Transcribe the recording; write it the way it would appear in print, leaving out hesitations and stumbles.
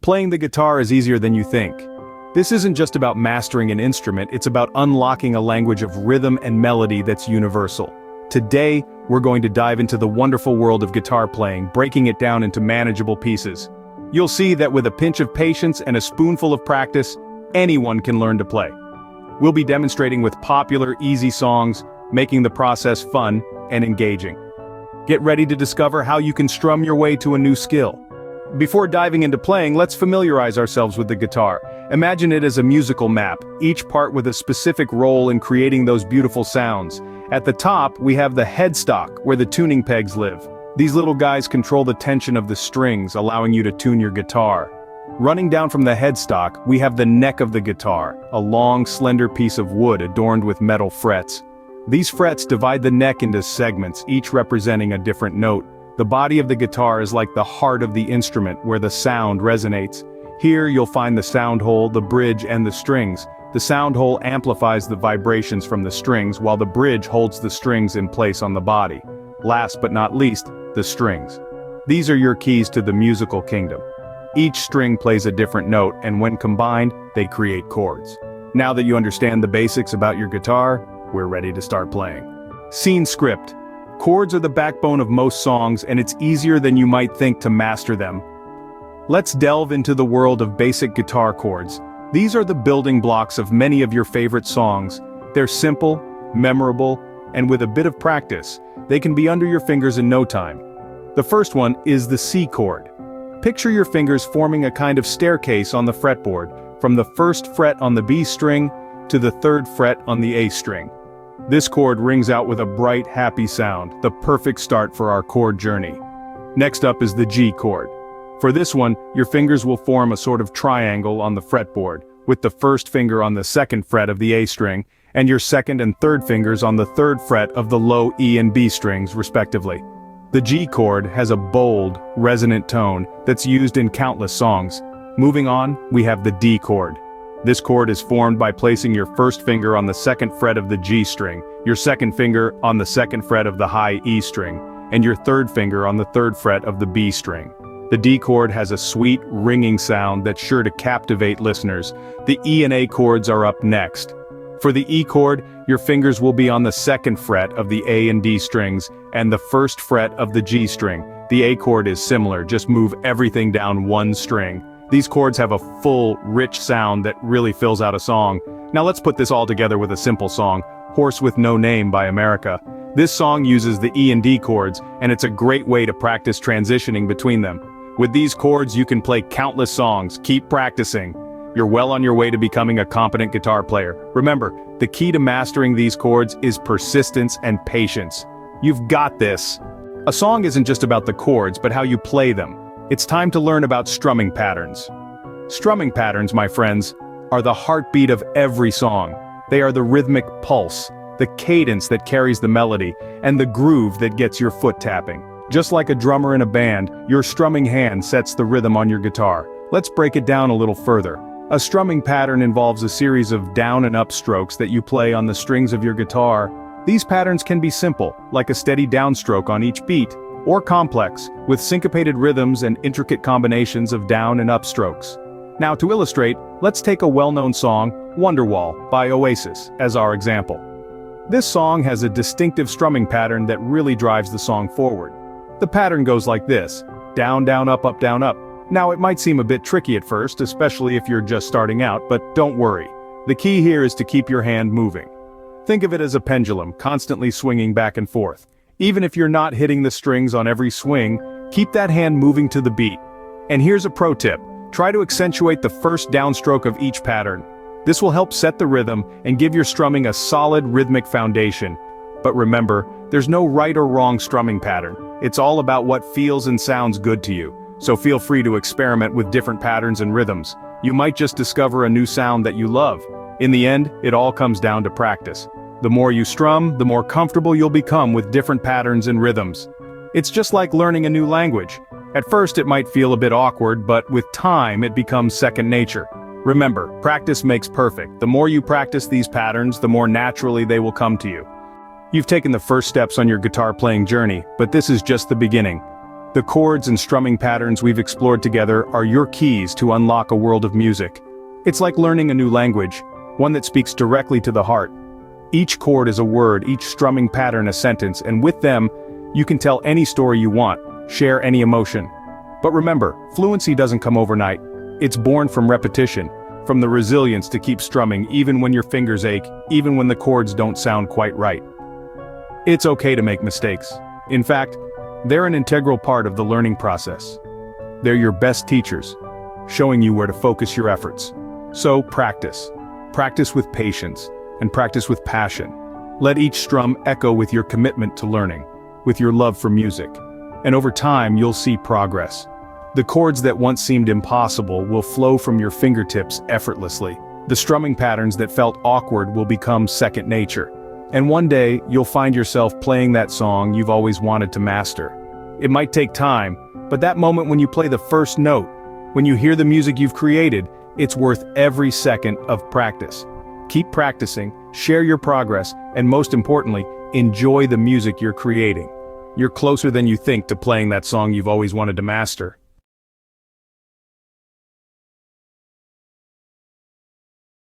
Playing the guitar is easier than you think. This isn't just about mastering an instrument, it's about unlocking a language of rhythm and melody that's universal. Today, we're going to dive into the wonderful world of guitar playing, breaking it down into manageable pieces. You'll see that with a pinch of patience and a spoonful of practice, anyone can learn to play. We'll be demonstrating with popular, easy songs, making the process fun and engaging. Get ready to discover how you can strum your way to a new skill. Before diving into playing, let's familiarize ourselves with the guitar. Imagine it as a musical map, each part with a specific role in creating those beautiful sounds. At the top, we have the headstock, where the tuning pegs live. These little guys control the tension of the strings, allowing you to tune your guitar. Running down from the headstock, we have the neck of the guitar, a long, slender piece of wood adorned with metal frets. These frets divide the neck into segments, each representing a different note. The body of the guitar is like the heart of the instrument, where the sound resonates. Here you'll find the sound hole, the bridge, and the strings. The sound hole amplifies the vibrations from the strings, while the bridge holds the strings in place on the body. Last but not least, the strings. These are your keys to the musical kingdom. Each string plays a different note, and when combined, they create chords. Now that you understand the basics about your guitar, we're ready to start playing. Scene script. Chords are the backbone of most songs, and it's easier than you might think to master them. Let's delve into the world of basic guitar chords. These are the building blocks of many of your favorite songs. They're simple, memorable, and with a bit of practice, they can be under your fingers in no time. The first one is the C chord. Picture your fingers forming a kind of staircase on the fretboard, from the first fret on the B string to the third fret on the A string. This chord rings out with a bright, happy sound, the perfect start for our chord journey. Next up is the G chord. For this one, your fingers will form a sort of triangle on the fretboard, with the first finger on the second fret of the A string, and your second and third fingers on the third fret of the low E and B strings, respectively. The G chord has a bold, resonant tone that's used in countless songs. Moving on, we have the D chord. This chord is formed by placing your first finger on the second fret of the G string, your second finger on the second fret of the high E string, and your third finger on the third fret of the B string. The D chord has a sweet, ringing sound that's sure to captivate listeners. The E and A chords are up next. For the E chord, your fingers will be on the second fret of the A and D strings, and the first fret of the G string. The A chord is similar, just move everything down one string. These chords have a full, rich sound that really fills out a song. Now let's put this all together with a simple song, Horse with No Name by America. This song uses the E and D chords, and it's a great way to practice transitioning between them. With these chords you can play countless songs. Keep practicing. You're well on your way to becoming a competent guitar player. Remember, the key to mastering these chords is persistence and patience. You've got this. A song isn't just about the chords, but how you play them. It's time to learn about strumming patterns. Strumming patterns, my friends, are the heartbeat of every song. They are the rhythmic pulse, the cadence that carries the melody, and the groove that gets your foot tapping. Just like a drummer in a band, your strumming hand sets the rhythm on your guitar. Let's break it down a little further. A strumming pattern involves a series of down and up strokes that you play on the strings of your guitar. These patterns can be simple, like a steady downstroke on each beat, or complex, with syncopated rhythms and intricate combinations of down and up strokes. Now to illustrate, let's take a well-known song, Wonderwall, by Oasis, as our example. This song has a distinctive strumming pattern that really drives the song forward. The pattern goes like this: down, down, up, up, down, up. Now it might seem a bit tricky at first, especially if you're just starting out, but don't worry. The key here is to keep your hand moving. Think of it as a pendulum, constantly swinging back and forth. Even if you're not hitting the strings on every swing, keep that hand moving to the beat. And here's a pro tip: try to accentuate the first downstroke of each pattern. This will help set the rhythm and give your strumming a solid rhythmic foundation. But remember, there's no right or wrong strumming pattern. It's all about what feels and sounds good to you. So feel free to experiment with different patterns and rhythms. You might just discover a new sound that you love. In the end, it all comes down to practice. The more you strum, the more comfortable you'll become with different patterns and rhythms. It's just like learning a new language. At first it might feel a bit awkward, but with time it becomes second nature. Remember, practice makes perfect. The more you practice these patterns, the more naturally they will come to you. You've taken the first steps on your guitar playing journey, but this is just the beginning. The chords and strumming patterns we've explored together are your keys to unlock a world of music. It's like learning a new language, one that speaks directly to the heart. Each chord is a word, each strumming pattern a sentence, and with them, you can tell any story you want, share any emotion. But remember, fluency doesn't come overnight. It's born from repetition, from the resilience to keep strumming even when your fingers ache, even when the chords don't sound quite right. It's okay to make mistakes. In fact, they're an integral part of the learning process. They're your best teachers, showing you where to focus your efforts. So practice. Practice with patience, and practice with passion. Let each strum echo with your commitment to learning, with your love for music. And over time, you'll see progress. The chords that once seemed impossible will flow from your fingertips effortlessly. The strumming patterns that felt awkward will become second nature. And one day, you'll find yourself playing that song you've always wanted to master. It might take time, but that moment when you play the first note, when you hear the music you've created, it's worth every second of practice. Keep practicing, share your progress, and most importantly, enjoy the music you're creating. You're closer than you think to playing that song you've always wanted to master.